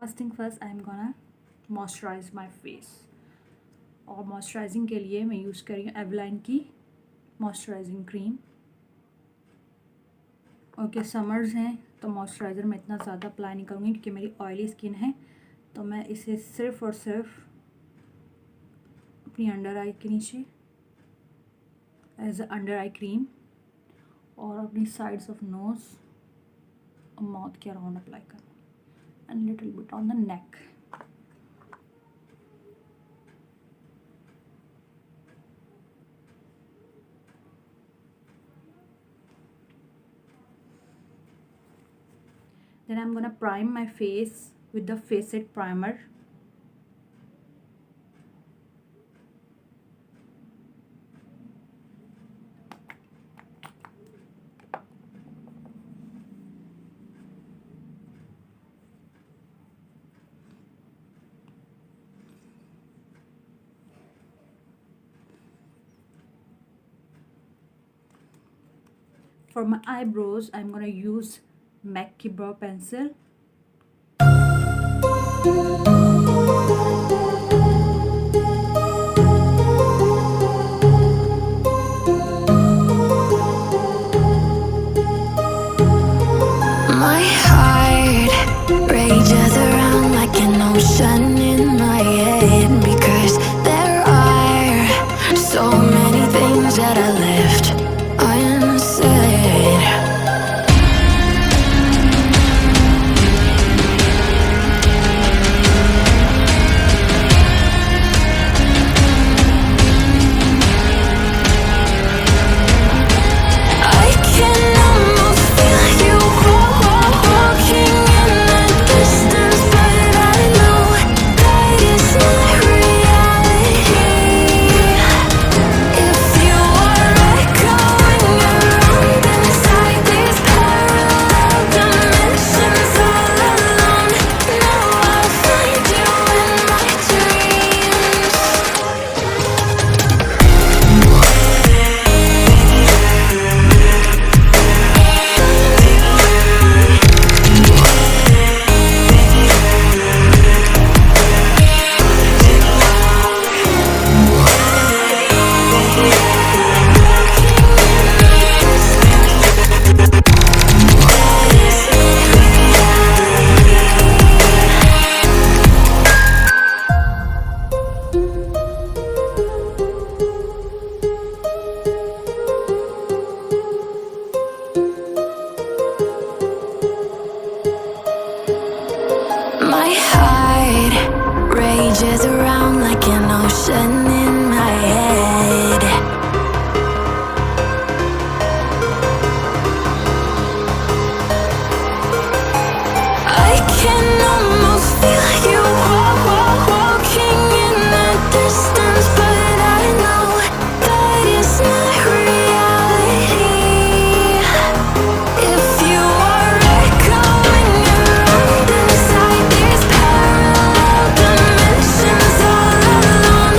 First thing first I am gonna moisturize my face. और moisturizing के लिए मैं यूज़ कर रही हूँ एवलाइन की मॉइस्चराइजिंग क्रीम। ओके, समर्स हैं तो मॉइस्चराइज़र मैं इतना ज़्यादा अप्लाई नहीं करूँगी क्योंकि मेरी ऑयली स्किन है, तो मैं इसे सिर्फ़ और सिर्फ अपनी अंडर आई के नीचे as a under eye cream और अपनी साइड्स ऑफ नोज़ और माउथ के अराउंड अप्लाई करूँगी and little bit on the neck. Then I'm gonna prime my face with the facet primer. For my eyebrows, I'm gonna use MAC की brow pencil. My heart rages around like an ocean in my head because there are so many things that I left unsaid. I can almost feel you walking in the distance, but I know that is not reality. If you are echoing around inside these parallel dimensions all alone, now I'll find you in my dreams. My heart rages around like an ocean in my head. I can almost feel you walking in the distance, but I know that is not reality. If you are echoing around inside these parallel dimensions all alone,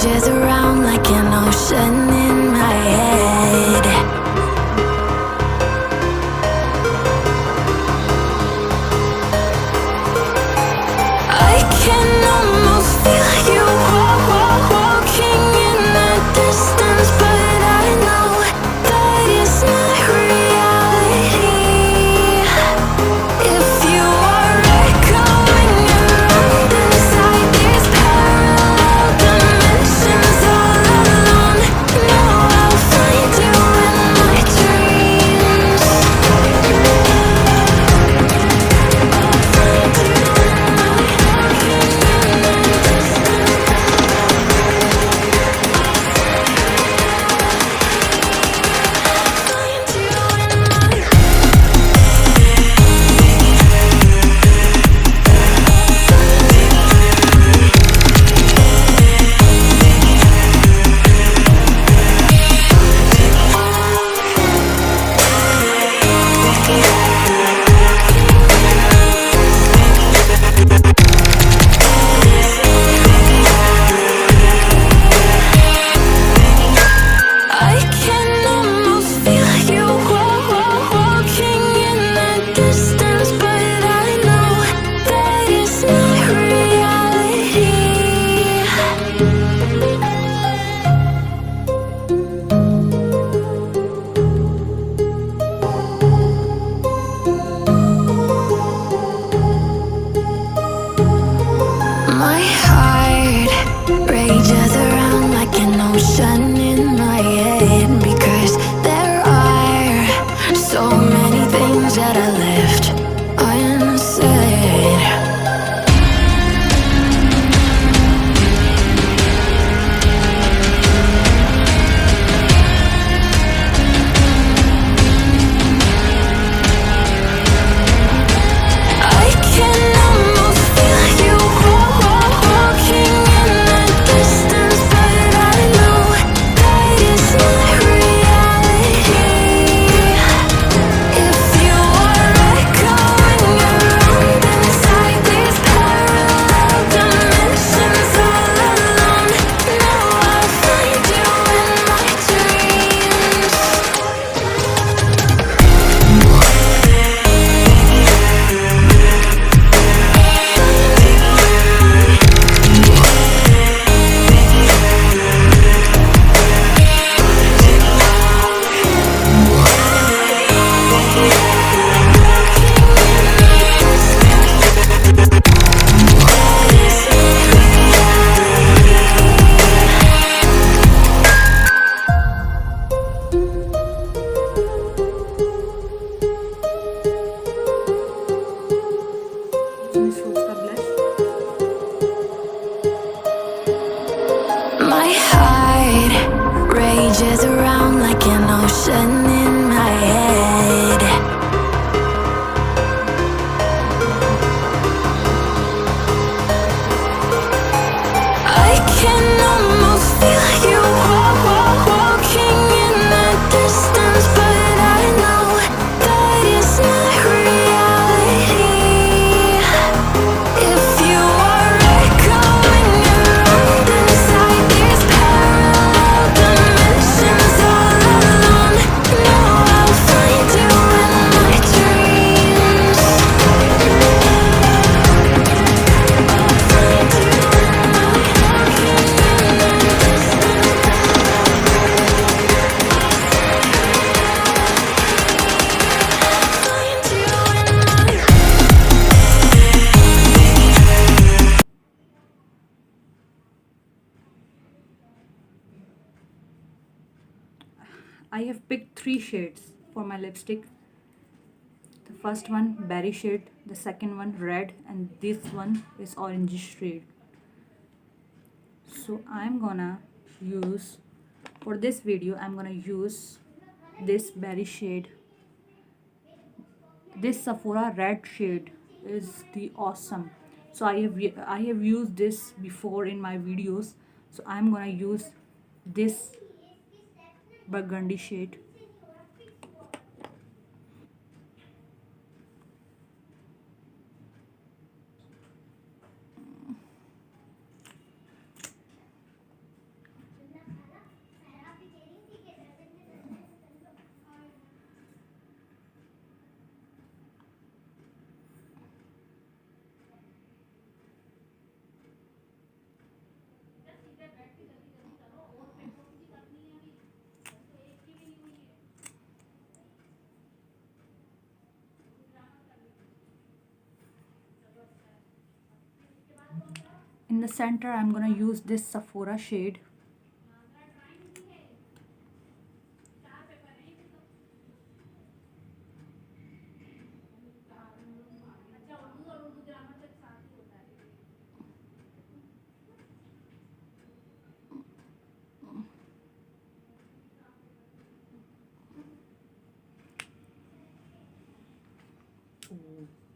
rages around like an ocean in my head. I can almost feel you walking in the distance, but I know that it's not reality. If you are echoing around inside these parallel dimensions all alone, know I'll find you in my dreams. I can almost feel you walking in the distance, but I know that it's not reality. My heart rages around like an ocean in my head, because there are so many things that I left unsaid. I can almost feel you walking in the distance, but I know that it's not reality. If you are echoing around inside these parallel dimensions all alone, know I'll find you in my dreams. Miss Rose का blush. My heart rages around like an ocean in my head. I can almost feel you walking in the distance, but I know that it's not reality. If you are echoing around inside these parallel dimensions all alone, know I'll find you in my dreams. I have picked 3 shades for my lipstick. The first one berry shade, the second one red, and this one is orangish shade. So I'm gonna use, for this video I'm gonna use this berry shade. This Sephora red shade is the awesome. So I have used this before in my videos. So I'm gonna use this burgundy shade. the center I'm gonna use this Sephora shade.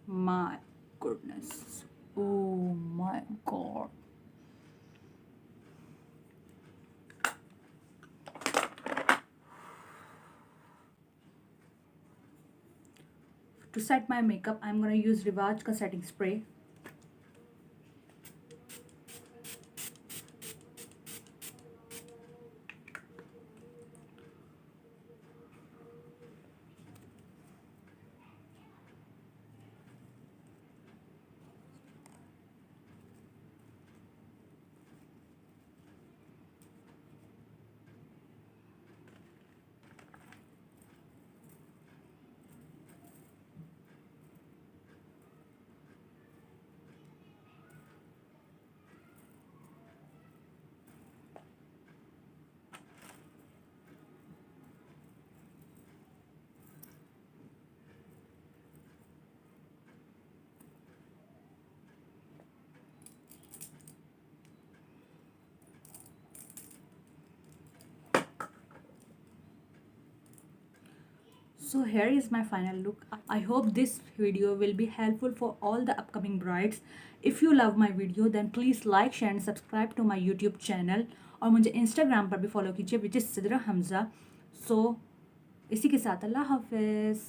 My goodness, oh my god. To set my makeup, I'm gonna use Rivaj ka setting spray. So here is my final look. I hope this video will be helpful for all the upcoming brides. If you love my video then please like, share and subscribe to my YouTube channel. और मुझे Instagram पर भी follow कीजिए which is Sidra Hamza. So इसी के साथ अल्लाह हाफिज़.